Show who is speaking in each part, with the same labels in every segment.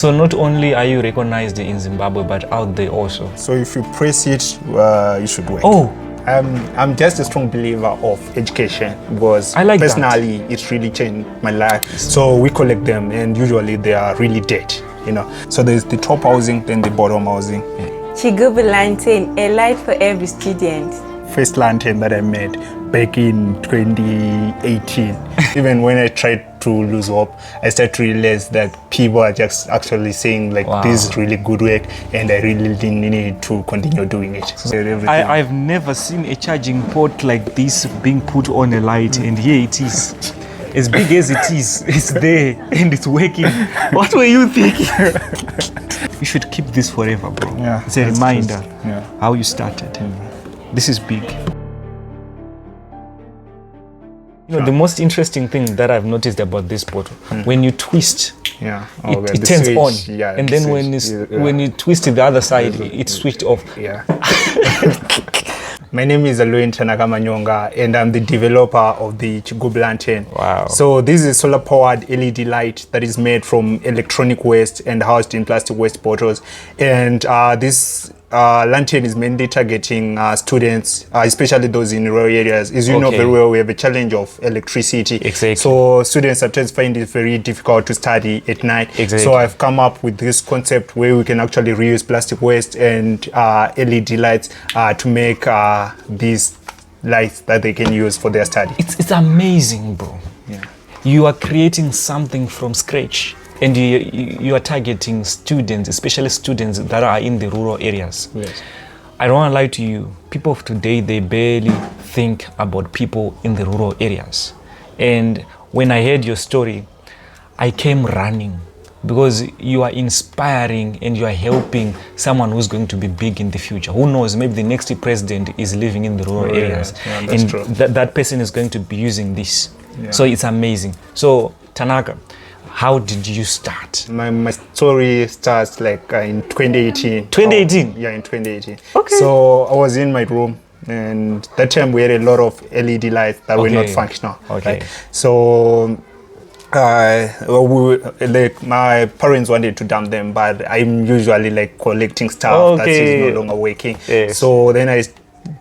Speaker 1: So not only are you recognized in Zimbabwe, but out there also.
Speaker 2: So if you press it, you should work.
Speaker 1: Oh.
Speaker 2: I'm just a strong believer of education because
Speaker 1: I like
Speaker 2: personally it really changed my life. So we collect them and usually they are really dead, you know. So there's the top housing, then the bottom housing.
Speaker 3: Chigubu lantern, a light for every student.
Speaker 2: First lantern that I made back in 2018. Even when I tried to lose hope, I started to realize that people are just actually saying like, wow, this is really good work and I really need to continue doing it. So
Speaker 1: I've never seen a charging port like this being put on a light, and here it is. As big as it is, it's there and it's working. What were you thinking? You should keep this forever, bro.
Speaker 2: Yeah,
Speaker 1: it's a reminder how you started. This is big. You know, the most interesting thing that I've noticed about this bottle, when you twist, it turns on. Yeah, and then when you twist it the other side, it's switched off.
Speaker 2: Yeah. My name is Aluwaine Tanaka Manyonga, and I'm the developer of the Chigubu lantern.
Speaker 1: Wow.
Speaker 2: So this is a solar-powered LED light that is made from electronic waste and housed in plastic waste bottles. And this lantern is mainly targeting students, especially those in rural areas. As you know very well, we have a challenge of electricity.
Speaker 1: Exactly.
Speaker 2: So students sometimes find it very difficult to study at night.
Speaker 1: Exactly.
Speaker 2: So I've come up with this concept where we can actually reuse plastic waste and LED lights to make these lights that they can use for their study.
Speaker 1: It's amazing, bro.
Speaker 2: Yeah.
Speaker 1: You are creating something from scratch. And you are targeting students, especially students that are in the rural areas.
Speaker 2: Yes.
Speaker 1: I don't want to lie to you. People of today, they barely think about people in the rural areas. And when I heard your story, I came running because you are inspiring and you are helping someone who's going to be big in the future. Who knows, maybe the next president is living in the rural areas.
Speaker 2: Yeah, that's
Speaker 1: and
Speaker 2: true.
Speaker 1: That person is going to be using this.
Speaker 2: Yeah.
Speaker 1: So it's amazing. So Tanaka, how did you start?
Speaker 2: My story starts like in 2018.
Speaker 1: 2018?
Speaker 2: Yeah, in 2018.
Speaker 1: Okay.
Speaker 2: So I was in my room, and that time we had a lot of LED lights that were not functional.
Speaker 1: Okay.
Speaker 2: Right? So my parents wanted to dump them, but I'm usually like collecting stuff that is no longer working.
Speaker 1: Yes.
Speaker 2: So then I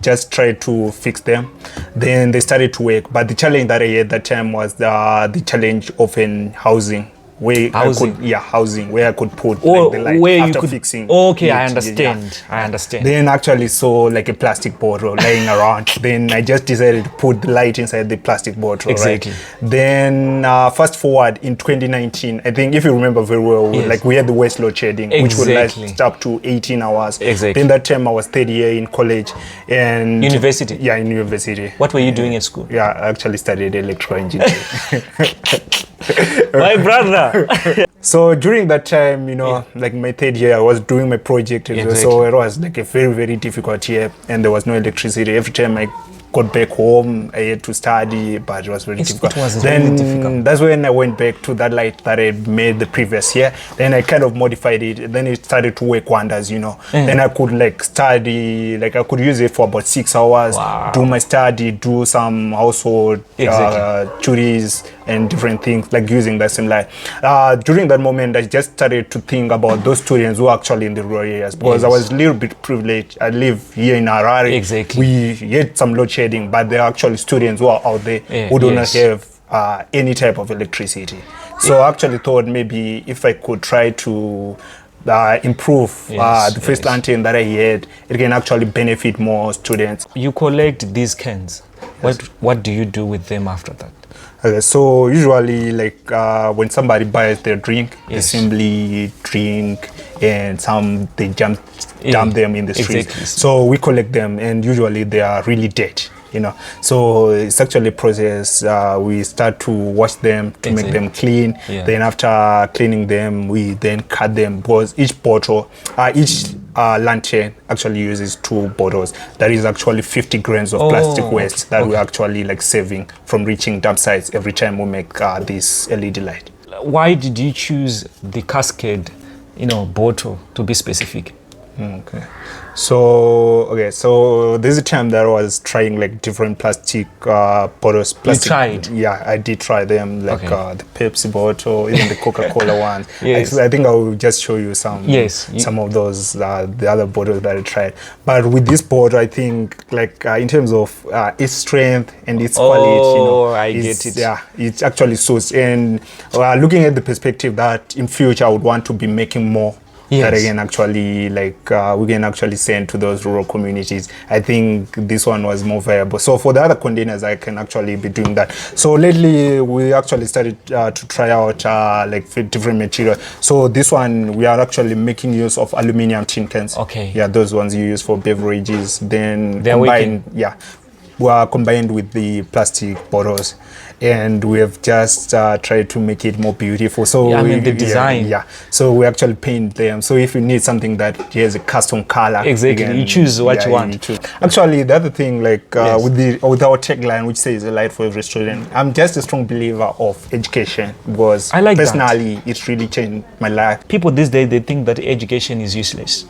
Speaker 2: just tried to fix them. Then they started to work, but the challenge that I had that time was the challenge of an housing where housing where I could put like the light after fixing.
Speaker 1: Okay, I understand. I understand.
Speaker 2: Then actually saw like a plastic bottle lying around. Then I just decided to put the light inside the plastic bottle.
Speaker 1: Exactly.
Speaker 2: Right? Then fast forward in 2019, I think if you remember very well, like we had the waste load shedding, which would last up to 18 hours.
Speaker 1: Exactly.
Speaker 2: Then that time I was third year in college and
Speaker 1: university.
Speaker 2: Yeah, in university.
Speaker 1: What were you doing at school?
Speaker 2: Yeah, I actually studied electrical engineering.
Speaker 1: My brother.
Speaker 2: So during that time, you know, like my third year, I was doing my project. So it was like a very, very difficult year and there was no electricity. Every time I got back home, I had to study, but it was very difficult.
Speaker 1: It was really difficult.
Speaker 2: That's when I went back to that light that I made the previous year. Then I kind of modified it. Then it started to work wonders, you know. Then I could like study, like I could use it for about 6 hours, do my study, do some household duties and different things, like using the same light. During that moment, I just started to think about those students who are actually in the rural areas because I was a little bit privileged. I live here in Harare.
Speaker 1: Exactly.
Speaker 2: We had some load shedding, but there are actually students who are out there who do not have any type of electricity. So I actually thought maybe if I could try to improve the first lantern that I had, it can actually benefit more students.
Speaker 1: You collect these cans. What do you do with them after that?
Speaker 2: Okay, so usually like when somebody buys their drink, they simply drink and some they dump them in the street.
Speaker 1: Exactly.
Speaker 2: So we collect them and usually they are really dead, you know. So it's actually a process. We start to wash them to make them clean. Then after cleaning them, we then cut them because each bottle, each lantern actually uses 2 bottles. That is actually 50 grams of plastic waste that we're actually like saving from reaching dump sites every time we make this LED light.
Speaker 1: Why did you choose the cascade, bottle to be specific?
Speaker 2: Okay. So there's a time that I was trying like different plastic bottles. Plastic,
Speaker 1: You tried?
Speaker 2: Yeah, I did try them, like the Pepsi bottle, even the Coca-Cola ones.
Speaker 1: Yes.
Speaker 2: I think I will just show you some.
Speaker 1: Yes.
Speaker 2: Some of those, the other bottles that I tried. But with this bottle, I think like in terms of its strength and its quality,
Speaker 1: I get it.
Speaker 2: Yeah, it actually suits. And looking at the perspective that in future I would want to be making more.
Speaker 1: Yes.
Speaker 2: That again actually we can actually send to those rural communities. I think this one was more viable. So for the other containers, I can actually be doing that. So lately we actually started to try out like different materials. So this one we are actually making use of aluminum tin cans.
Speaker 1: Okay.
Speaker 2: Yeah, those ones you use for beverages. Then
Speaker 1: They're
Speaker 2: combined. Working. Yeah. We are combined with the plastic bottles, and we have just tried to make it more beautiful. So
Speaker 1: the design.
Speaker 2: Yeah. So we actually paint them. So if you need something that has a custom color,
Speaker 1: exactly, you choose what you want.
Speaker 2: Actually, the other thing, like with our tagline, which says "A light for every student," I'm just a strong believer of education because
Speaker 1: I like
Speaker 2: personally, it really changed my life.
Speaker 1: People these days they think that education is useless,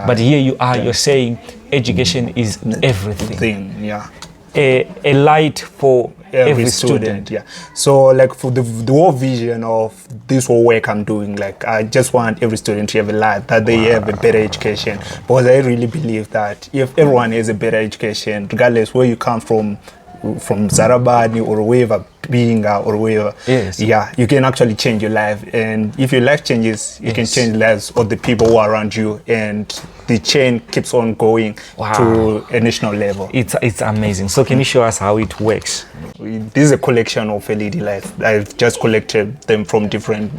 Speaker 1: but here you are, you're saying education is everything.
Speaker 2: Yeah.
Speaker 1: A light for every student.
Speaker 2: Yeah. So like for the whole vision of this whole work I'm doing, like I just want every student to have a light, that they have a better education, because I really believe that if everyone has a better education, regardless where you come from Zarabani or wherever being or wherever,
Speaker 1: yes,
Speaker 2: yeah, you can actually change your life. And if your life changes, you can change the lives of the people who are around you, and the chain keeps on going to a national level.
Speaker 1: It's amazing. So can you show us how it works?
Speaker 2: This is a collection of LED lights. I've just collected them from different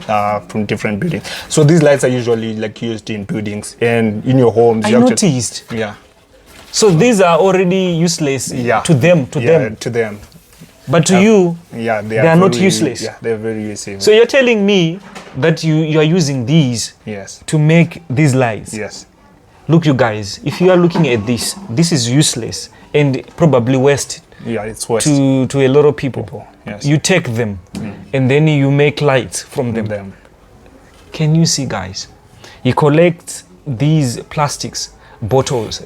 Speaker 2: buildings. So these lights are usually like used in buildings and in your homes.
Speaker 1: I noticed.
Speaker 2: Yeah.
Speaker 1: So these are already useless to them. But to you, they are not useless.
Speaker 2: Yeah, they're very useful.
Speaker 1: So you're telling me that you are using these to make these lights.
Speaker 2: Yes.
Speaker 1: Look, you guys, if you are looking at this is useless and probably waste.
Speaker 2: Yeah, it's waste.
Speaker 1: To a lot of people.
Speaker 2: Yes.
Speaker 1: You take them and then you make lights from them. Can you see, guys? You collect these plastic bottles,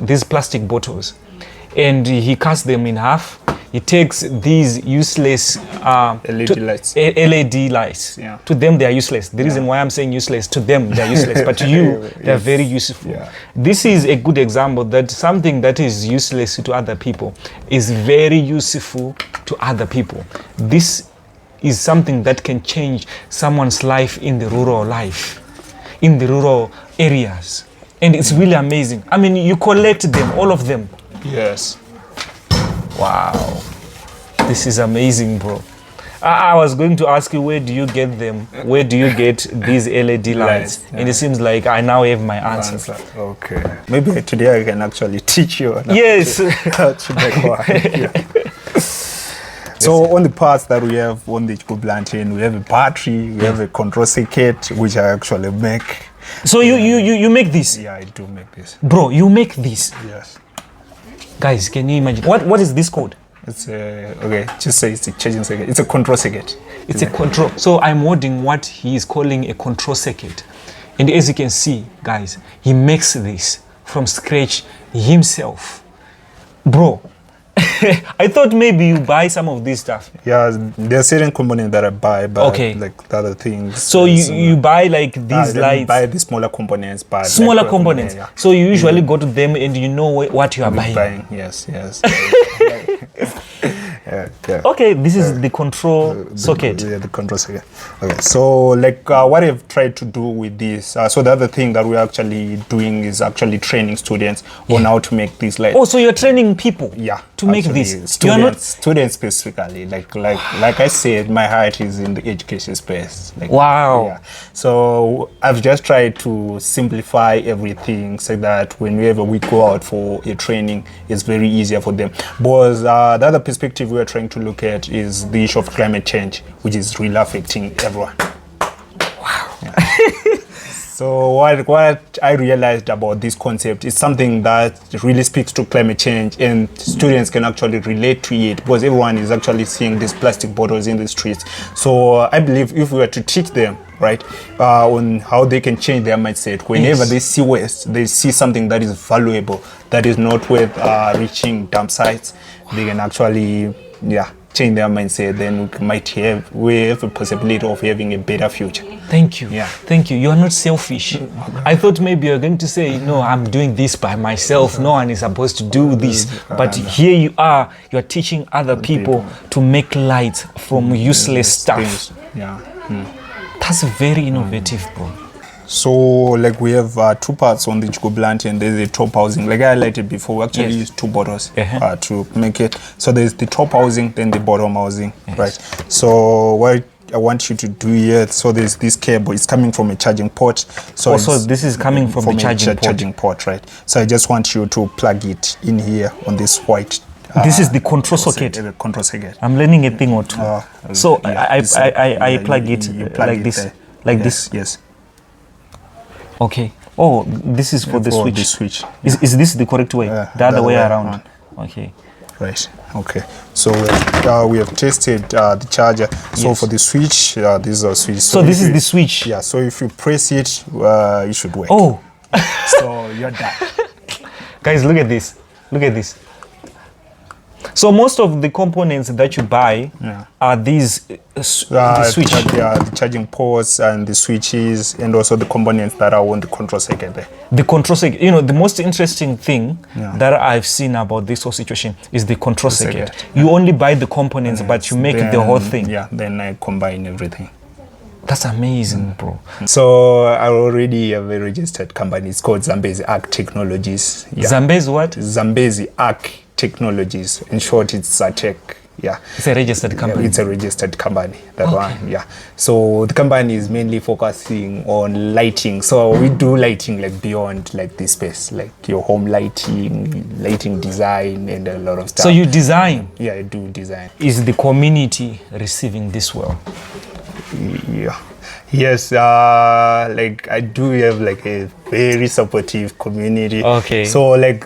Speaker 1: and he cuts them in half. He takes these useless LED lights.
Speaker 2: Yeah.
Speaker 1: To them, they are useless. The reason why I'm saying useless, to them, they are useless. But to you, they are very useful.
Speaker 2: Yeah.
Speaker 1: This is a good example that something that is useless to other people is very useful to other people. This is something that can change someone's life in the rural areas. And it's really amazing. I mean, you collect them, all of them.
Speaker 2: Yes.
Speaker 1: Wow. This is amazing, bro. I was going to ask you, where do you get them? Where do you get these LED lights? And it seems like I now have my answer.
Speaker 2: Okay. Maybe today I can actually teach you
Speaker 1: yes.
Speaker 2: how to make one. So on the parts that we have on the Plantain, we have a battery, we have a control circuit, which I actually make.
Speaker 1: So you make this?
Speaker 2: Yeah, I do make this.
Speaker 1: Bro, you make this?
Speaker 2: Yes.
Speaker 1: Guys, can you imagine? What is this called?
Speaker 2: It's just say it's a charging circuit. It's a control circuit.
Speaker 1: It's a control. So I'm holding what he is calling a control circuit. And as you can see, guys, he makes this from scratch himself. Bro, I thought maybe you buy some of this stuff.
Speaker 2: Yeah, there are certain components that I buy, but like the other things.
Speaker 1: So you buy like these lights?
Speaker 2: Buy the smaller components, but
Speaker 1: smaller components. Yeah. So you usually go to them and you know what you are buying.
Speaker 2: Yes.
Speaker 1: Okay, this is the control socket.
Speaker 2: The control socket. Okay, so like what I've tried to do with this, so the other thing that we're actually doing is actually training students on how to make these lights.
Speaker 1: Oh, so you're training people to make this?
Speaker 2: Students specifically. Like I said, my heart is in the education space.
Speaker 1: Wow.
Speaker 2: Yeah. So I've just tried to simplify everything so that whenever we go out for a training, it's very easier for them. Because the other perspective we're trying to look at is the issue of climate change, which is really affecting everyone.
Speaker 1: Wow. Yeah.
Speaker 2: So what I realized about this concept is something that really speaks to climate change, and students can actually relate to it because everyone is actually seeing these plastic bottles in the streets. So I believe if we were to teach them, right, on how they can change their mindset, whenever they see waste, they see something that is valuable, that is not worth reaching dump sites, they can actually, change their mindset, then we have a possibility of having a better future.
Speaker 1: Thank you.
Speaker 2: Yeah.
Speaker 1: Thank you. You are not selfish. I thought maybe you're going to say, no, I'm doing this by myself. No one is supposed to do this. But here you are teaching other people to make light from useless stuff.
Speaker 2: Yeah.
Speaker 1: That's very innovative, bro.
Speaker 2: So like we have 2 parts on the Jugoblant, and there's the top housing. Like I highlighted before, we actually use 2 bottles to make it. So there's the top housing, then the bottom housing, right? So what I want you to do here, so there's this cable, it's coming from a charging port. So
Speaker 1: also this is coming from the charging
Speaker 2: port, right? So I just want you to plug it in here on this white.
Speaker 1: This is the control socket.
Speaker 2: The control socket.
Speaker 1: I'm learning a thing or two. So I plug it like this, like this.
Speaker 2: Yes.
Speaker 1: Okay. Oh, this is for the switch.
Speaker 2: The switch.
Speaker 1: Is this the correct way? The other way around. Okay.
Speaker 2: Right. Okay. So we have tested the charger. So for the switch, this is our switch.
Speaker 1: So this is the switch.
Speaker 2: Yeah. So if you press it, it should work.
Speaker 1: Oh.
Speaker 2: So you're done.
Speaker 1: Guys, look at this. Look at this. So most of the components that you buy are these the switch.
Speaker 2: The charging ports and the switches, and also the components that are on the control circuit there.
Speaker 1: The control circuit. You know, the most interesting thing that I've seen about this whole situation is the control circuit. You only buy the components, but you make the whole thing.
Speaker 2: Yeah, then I combine everything.
Speaker 1: That's amazing, bro.
Speaker 2: So I already have a registered company. It's called Zambezi Arc Technologies. Yeah.
Speaker 1: Zambezi what?
Speaker 2: Zambezi Arc Technologies. In short, it's Zatec. Yeah.
Speaker 1: It's a registered company.
Speaker 2: It's a registered company. That one. Yeah. So the company is mainly focusing on lighting. So we do lighting like beyond like this space, like your home lighting design, and a lot of stuff.
Speaker 1: So you design?
Speaker 2: Yeah, I do design.
Speaker 1: Is the community receiving this well?
Speaker 2: Yeah. Yes, like I do have like a very supportive community.
Speaker 1: Okay.
Speaker 2: So like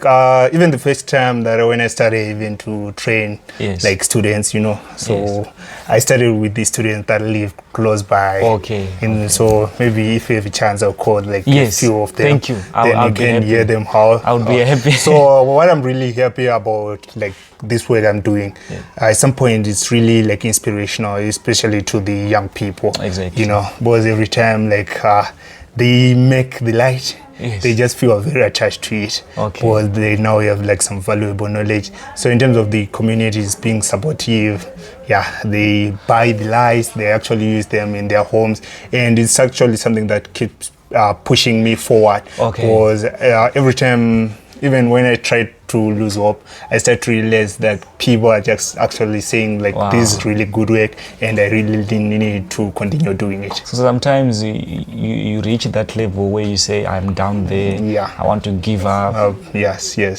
Speaker 2: even the first time that when I started even to train like students, you know, so I started with the students that live close by.
Speaker 1: Okay.
Speaker 2: And so maybe if you have a chance, I'll call like a few of them.
Speaker 1: Thank you.
Speaker 2: Then
Speaker 1: I'll
Speaker 2: you can hear them how.
Speaker 1: I'll be happy.
Speaker 2: So what I'm really happy about like this work I'm doing, at some point it's really like inspirational, especially to the young people.
Speaker 1: Exactly.
Speaker 2: You know, because every time like they make the light, they just feel very attached to it.
Speaker 1: Okay.
Speaker 2: Because they now have like some valuable knowledge. So in terms of the communities being supportive, they buy the lights, they actually use them in their homes, and it's actually something that keeps pushing me forward.
Speaker 1: Okay.
Speaker 2: Because every time, even when I try to lose hope, I start to realize that people are just actually saying like, this is really good work, and I really need to continue doing it.
Speaker 1: So sometimes you reach that level where you say, I'm down there, I want to give up.
Speaker 2: Yes. Yeah,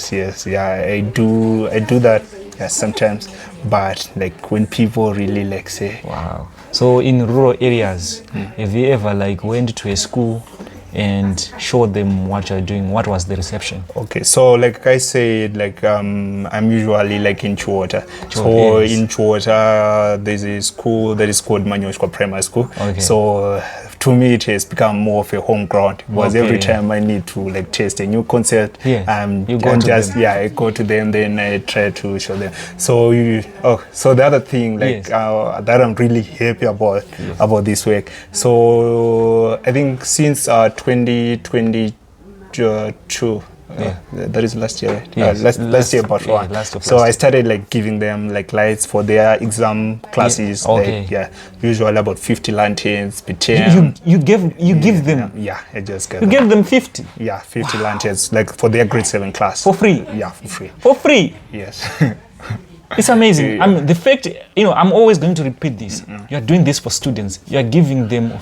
Speaker 2: I do that, yes, sometimes. But like when people really like say,
Speaker 1: wow. So in rural areas, have you ever like went to a school and show them what you're doing? What was the reception? Okay,
Speaker 2: so like I said, like I'm usually like in Chiwota. So in Chiwota, there's a school that is called Manyonga Primary School. Okay. So to me, it has become more of a home ground, because every time I need to like test a new concept, I go to them, then I try to show them. So so the other thing like that I'm really happy about this work. So I think since 2022. That is last year, right? Last year about one. So I started like giving them like lights for their exam classes. Usually about 50 lanterns.
Speaker 1: You give them?
Speaker 2: I just get
Speaker 1: You gave them 50?
Speaker 2: 50 lanterns, like for their grade 7 class.
Speaker 1: For free?
Speaker 2: Yeah, for free.
Speaker 1: For free?
Speaker 2: Yes.
Speaker 1: It's amazing. I mean, the fact, I'm always going to repeat this. You're doing this for students. You're giving them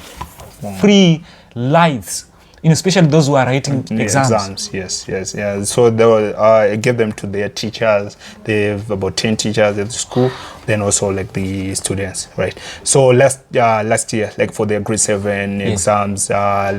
Speaker 1: free lights especially those who are writing exams.
Speaker 2: Yes. Yeah. So they were, I give them to their teachers. They have about 10 teachers at the school. Then also like the students, right? So last year, like for their grade 7 exams, so I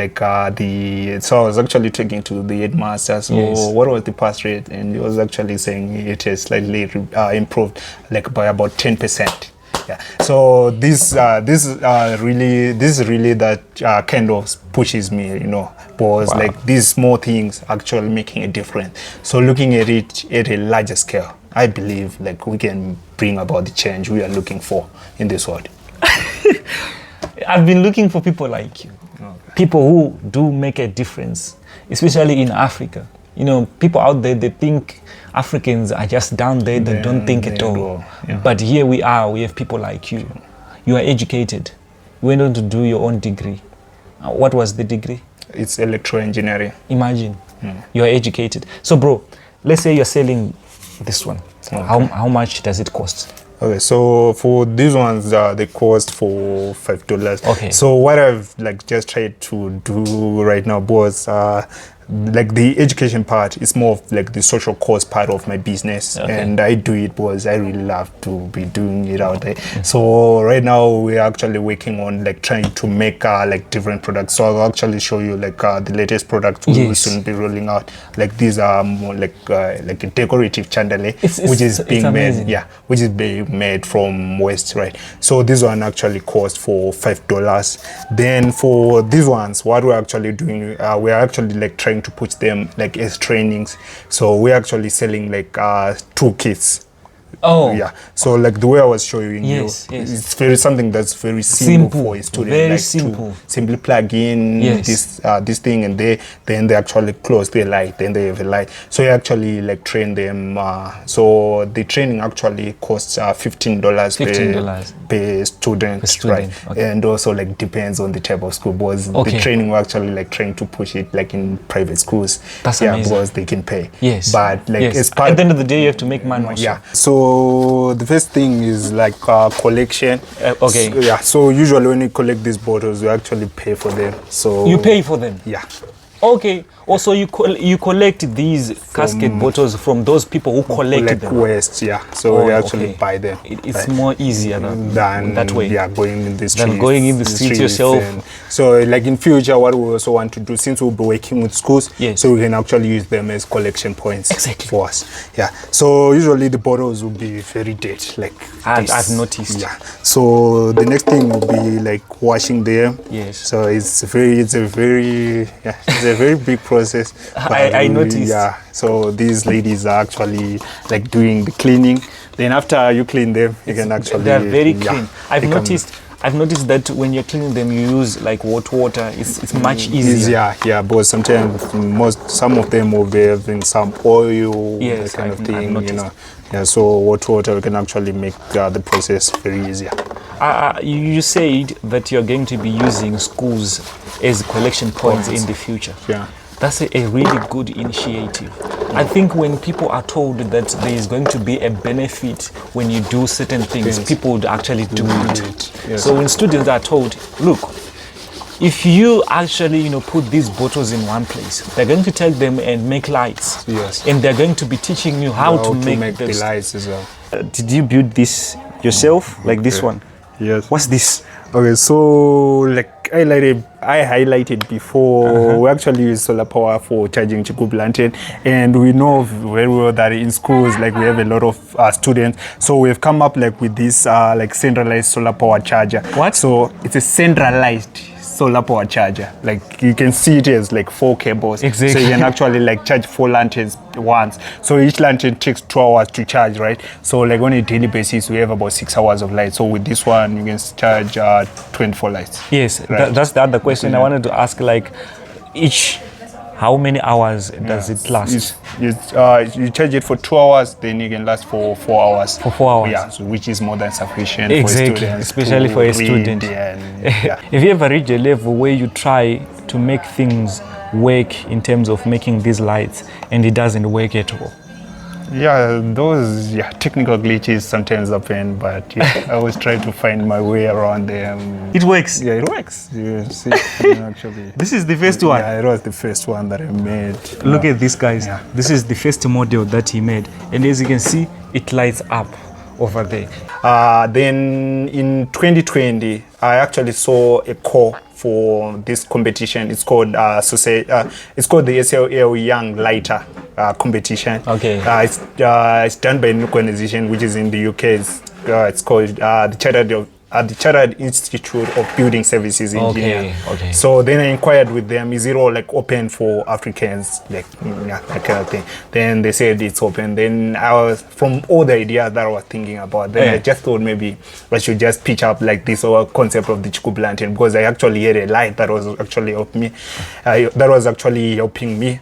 Speaker 2: was actually talking to the headmaster. So what was the pass rate? And he was actually saying it has slightly improved, like by about 10%. Yeah. So this is really that kind of pushes me, because like these small things actually making a difference. So looking at it at a larger scale, I believe like we can bring about the change we are looking for in this world.
Speaker 1: I've been looking for people like you, people who do make a difference, especially in Africa. People out there, they think Africans are just down there, they don't think at all. Yeah. But here we have people like you. You are educated. You went on to do your own degree. What was the degree?
Speaker 2: It's electrical engineering.
Speaker 1: Imagine, you are educated. So bro, let's say you're selling this one. Okay. How much does it cost?
Speaker 2: Okay, so for these ones, they cost for $5.
Speaker 1: Okay.
Speaker 2: So what I've like just tried to do right now was like the education part is more of like the social cause part of my business, and I do it because I really love to be doing it out there. So right now we're actually working on like trying to make like different products. So I'll actually show you like the latest products we will soon be rolling out. Like these are more like a decorative chandelier, which is being made from waste, right? So this one actually costs for $5. Then for these ones, what we're actually doing, we're actually like trying to put them like as trainings. So we're actually selling like 2 kits.
Speaker 1: Oh
Speaker 2: yeah, so like the way I was showing you, it's something that's very simple for a student.
Speaker 1: Very
Speaker 2: like
Speaker 1: simple.
Speaker 2: To simply plug in this thing, and then they actually close their light, then they have a light. So you actually like train them. So the training actually costs $15 per student, right? Okay. And also like depends on the type of school, because the training we're actually like trying to push it like in private schools.
Speaker 1: That's amazing.
Speaker 2: Because they can pay.
Speaker 1: Yes,
Speaker 2: but like as part
Speaker 1: at the end of the day, you have to make money also.
Speaker 2: So the first thing is like collection. So usually when you collect these bottles, you actually pay for them. So
Speaker 1: you pay for them.
Speaker 2: Yeah.
Speaker 1: Okay. Also, you collect these casket bottles from those people who collect them.
Speaker 2: Waste, So we actually buy them.
Speaker 1: It's more easier than that way.
Speaker 2: Yeah, going in the streets.
Speaker 1: Than going in the streets yourself.
Speaker 2: So like in future, what we also want to do, since we'll be working with schools, so we can actually use them as collection points for us. Yeah. So usually the bottles will be very dead, like
Speaker 1: I've noticed.
Speaker 2: Yeah. So the next thing will be like washing them.
Speaker 1: Yes.
Speaker 2: So it's a very big process.
Speaker 1: I noticed.
Speaker 2: Yeah. So these ladies are actually like doing the cleaning. Then after you clean them, you can actually.
Speaker 1: They're very clean. I've noticed that when you're cleaning them, you use like hot water. It's much easier.
Speaker 2: Yeah. But sometimes some of them will be having some oil, that kind of thing. Yeah. So hot water we can actually make the process very easier.
Speaker 1: You said that you're going to be using schools as collection points in the future.
Speaker 2: Yeah.
Speaker 1: That's a really good initiative. I think when people are told that there is going to be a benefit when you do certain things, people would actually do it.
Speaker 2: Yes.
Speaker 1: So when students are told, look, if you actually put these bottles in one place, they're going to take them and make lights.
Speaker 2: Yes.
Speaker 1: And they're going to be teaching you how to make
Speaker 2: the lights as well.
Speaker 1: Did you build this yourself, like this one?
Speaker 2: Yes.
Speaker 1: What's this?
Speaker 2: Okay, so like I highlighted before, we actually use solar power for charging Chiku plantain, and we know very well that in schools like we have a lot of students, so we've come up like with this like centralized solar power charger.
Speaker 1: What?
Speaker 2: So it's a centralized solar power charger. Like you can see it as like 4 cables.
Speaker 1: Exactly.
Speaker 2: So you can actually like charge 4 lanterns once. So each lantern takes 2 hours to charge, right? So like on a daily basis, we have about 6 hours of light. So with this one, you can charge 24 lights.
Speaker 1: Yes, right. That's the other question I wanted to ask. Like how many hours does it last?
Speaker 2: You charge it for 2 hours, then you can last for 4 hours.
Speaker 1: For 4 hours?
Speaker 2: Yeah, so which is more than sufficient
Speaker 1: for a
Speaker 2: student.
Speaker 1: Especially for a student. Have you ever reached a level where you try to make things work in terms of making these lights and it doesn't work at all?
Speaker 2: Yeah, those technical glitches sometimes happen, but yeah, I always try to find my way around them.
Speaker 1: It works.
Speaker 2: Yeah, it works. You see, actually.
Speaker 1: This is the first one.
Speaker 2: Yeah, it was the first one that I made.
Speaker 1: Look at this, guys.
Speaker 2: Yeah.
Speaker 1: This is the first model that he made, and as you can see, it lights up over there.
Speaker 2: Then in 2020, I actually saw a call for this competition. It's called it's called the SLL Young Lighter competition.
Speaker 1: Okay.
Speaker 2: It's done by an organization which is in the UK. It's called the Chartered Institute of Building Services Engineer.
Speaker 1: Okay.
Speaker 2: So then I inquired with them, is it all like open for Africans, like that kind of thing. Then they said it's open. Then I was, from all the ideas that I was thinking about, then I just thought maybe I should just pitch up like this whole concept of the Chikubu lantern, because I actually had a light that was actually helping me.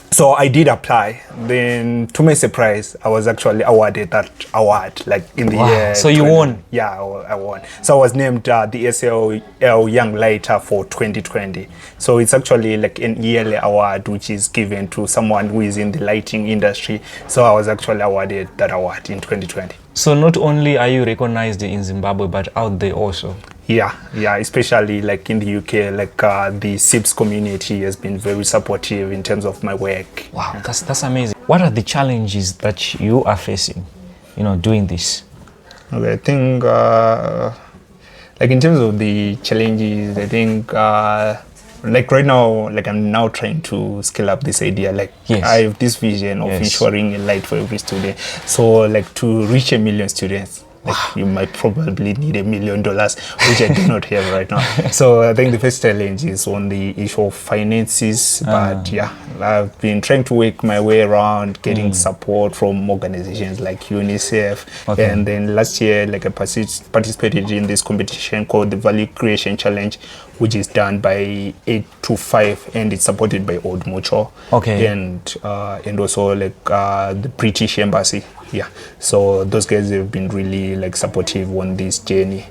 Speaker 2: So I did apply. Then, to my surprise, I was actually awarded that award, like in the year.
Speaker 1: So you won?
Speaker 2: Yeah, I won. So I was named the SLL Young Lighter for 2020. So it's actually like an yearly award which is given to someone who is in the lighting industry. So I was actually awarded that award in 2020.
Speaker 1: So not only are you recognized in Zimbabwe, but out there also.
Speaker 2: Yeah, especially like in the UK, like the SIPS community has been very supportive in terms of my work.
Speaker 1: Wow, that's amazing. What are the challenges that you are facing, doing this?
Speaker 2: Okay, I think like in terms of the challenges, I think like right now, like I'm now trying to scale up this idea. Like I have this vision of ensuring a light for every student. So like to reach 1 million students, like you might probably need $1 million, which I do not have right now. So I think the first challenge is on the issue of finances. But yeah, I've been trying to work my way around getting support from organizations like UNICEF. And then last year, like I participated in this competition called the Value Creation Challenge, which is done by 825 and it's supported by Old Mutual. And also like the British Embassy. Yeah, so those guys have been really like supportive on this journey.